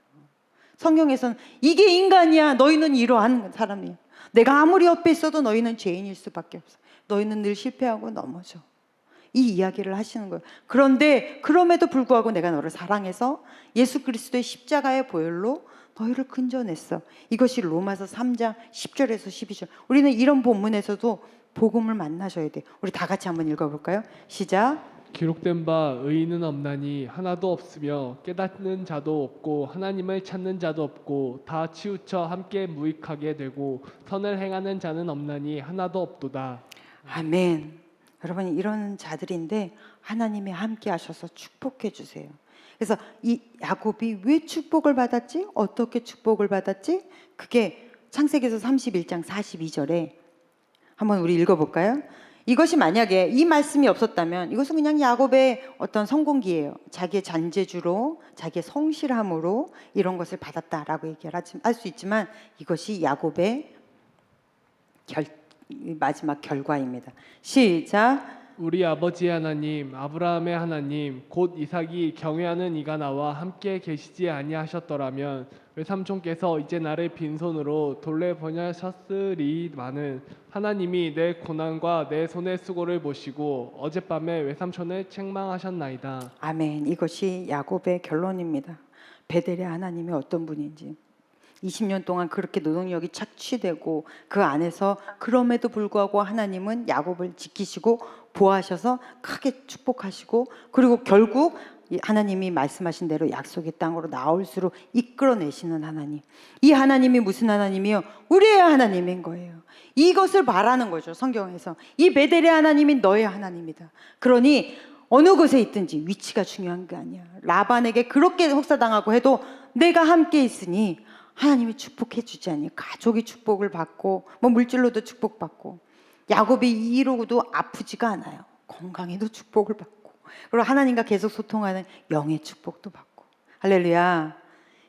성경에서는 이게 인간이야, 너희는 이러한 사람이야, 내가 아무리 옆에 있어도 너희는 죄인일 수밖에 없어, 너희는 늘 실패하고 넘어져, 이 이야기를 하시는 거예요. 그런데 그럼에도 불구하고 내가 너를 사랑해서 예수 그리스도의 십자가의 보혈로 너희를 건져냈어. 이것이 로마서 3장 10절에서 12절. 우리는 이런 본문에서도 복음을 만나셔야 돼요. 우리 다 같이 한번 읽어볼까요? 시작. 기록된 바 의인은 없나니 하나도 없으며 깨닫는 자도 없고 하나님을 찾는 자도 없고 다 치우쳐 함께 무익하게 되고 선을 행하는 자는 없나니 하나도 없도다. 아멘. 여러분, 이런 자들인데 하나님이 함께 하셔서 축복해 주세요. 그래서 이 야곱이 왜 축복을 받았지? 어떻게 축복을 받았지? 그게 창세기에서 31장 42절에 한번 우리 읽어볼까요? 이것이 만약에 이 말씀이 없었다면 이것은 그냥 야곱의 어떤 성공기예요. 자기의 잔재주로, 자기의 성실함으로 이런 것을 받았다라고 얘기할 수 있지만 이것이 야곱의 마지막 결과입니다. 시작. 우리 아버지의 하나님 아브라함의 하나님 곧 이삭이 경외하는 이가 나와 함께 계시지 아니하셨더라면 외삼촌께서 이제 나를 빈손으로 돌려보내셨으리마는 하나님이 내 고난과 내 손의 수고를 보시고 어젯밤에 외삼촌을 책망하셨나이다. 아멘. 이것이 야곱의 결론입니다. 베델의 하나님이 어떤 분인지 20년 동안 그렇게 노동력이 착취되고 그 안에서 그럼에도 불구하고 하나님은 야곱을 지키시고 보호하셔서 크게 축복하시고 그리고 결국 하나님이 말씀하신 대로 약속의 땅으로 나올수록 이끌어내시는 하나님. 이 하나님이 무슨 하나님이요? 우리의 하나님인 거예요. 이것을 말하는 거죠. 성경에서. 이 베델의 하나님이 너의 하나님이다. 그러니 어느 곳에 있든지 위치가 중요한 게 아니야. 라반에게 그렇게 혹사당하고 해도 내가 함께 있으니 하나님이 축복해 주지 않니? 가족이 축복을 받고 물질로도 축복받고 야곱이 이러고도 아프지가 않아요. 건강에도 축복을 받고 그리고 하나님과 계속 소통하는 영의 축복도 받고 할렐루야.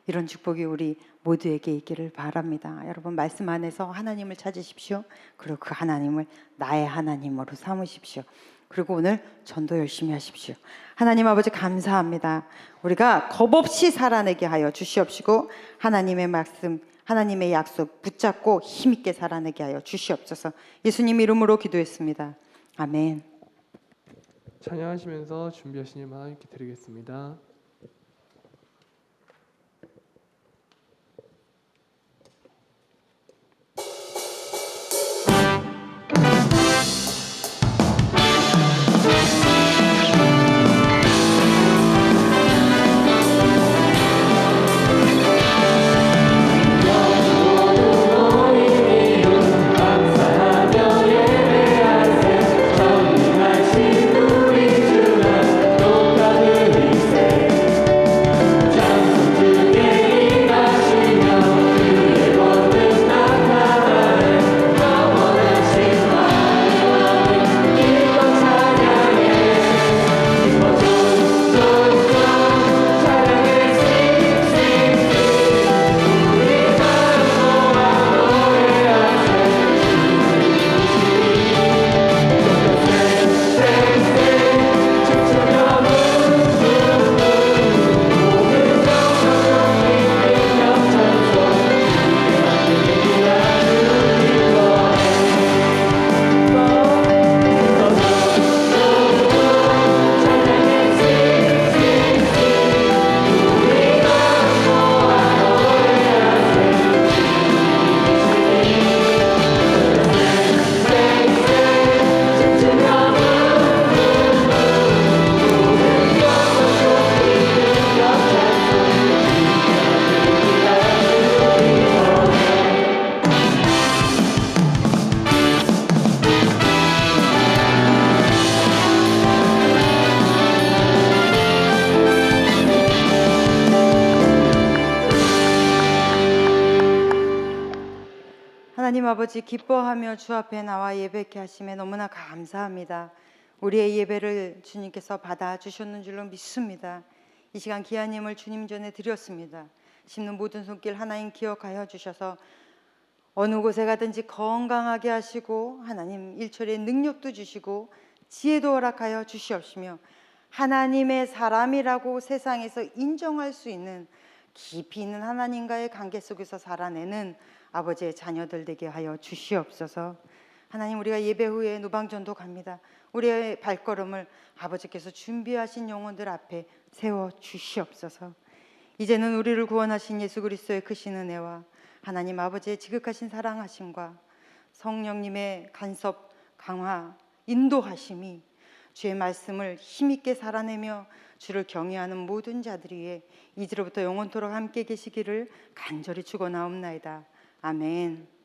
이런 축복이 우리 모두에게 있기를 바랍니다. 여러분 말씀 안에서 하나님을 찾으십시오. 그리고 그 하나님을 나의 하나님으로 삼으십시오. 그리고 오늘 전도 열심히 하십시오. 하나님 아버지 감사합니다. 우리가 겁없이 살아내게 하여 주시옵시고 하나님의 말씀, 하나님의 약속 붙잡고 힘있게 살아내게 하여 주시옵소서. 예수님 이름으로 기도했습니다. 아멘. 찬양하시면서 준비하신 일만 함께 드리겠습니다. 하나님 아버지 기뻐하며 주 앞에 나와 예배케 하심에 너무나 감사합니다. 우리의 예배를 주님께서 받아주셨는 줄로 믿습니다. 이 시간 기아님을 주님 전에 드렸습니다. 심는 모든 손길 하나님 기억하여 주셔서 어느 곳에 가든지 건강하게 하시고 하나님 일처리의 능력도 주시고 지혜도 허락하여 주시옵시며 하나님의 사람이라고 세상에서 인정할 수 있는 깊이 있는 하나님과의 관계 속에서 살아내는 아버지의 자녀들 되게 하여 주시옵소서. 하나님 우리가 예배 후에 노방전도 갑니다. 우리의 발걸음을 아버지께서 준비하신 영혼들 앞에 세워 주시옵소서. 이제는 우리를 구원하신 예수 그리스도의 크신 은혜와 하나님 아버지의 지극하신 사랑하심과 성령님의 간섭 강화 인도하심이 주의 말씀을 힘있게 살아내며 주를 경외하는 모든 자들 위해 이제로부터 영원토록 함께 계시기를 간절히 축원하옵나이다. 아멘.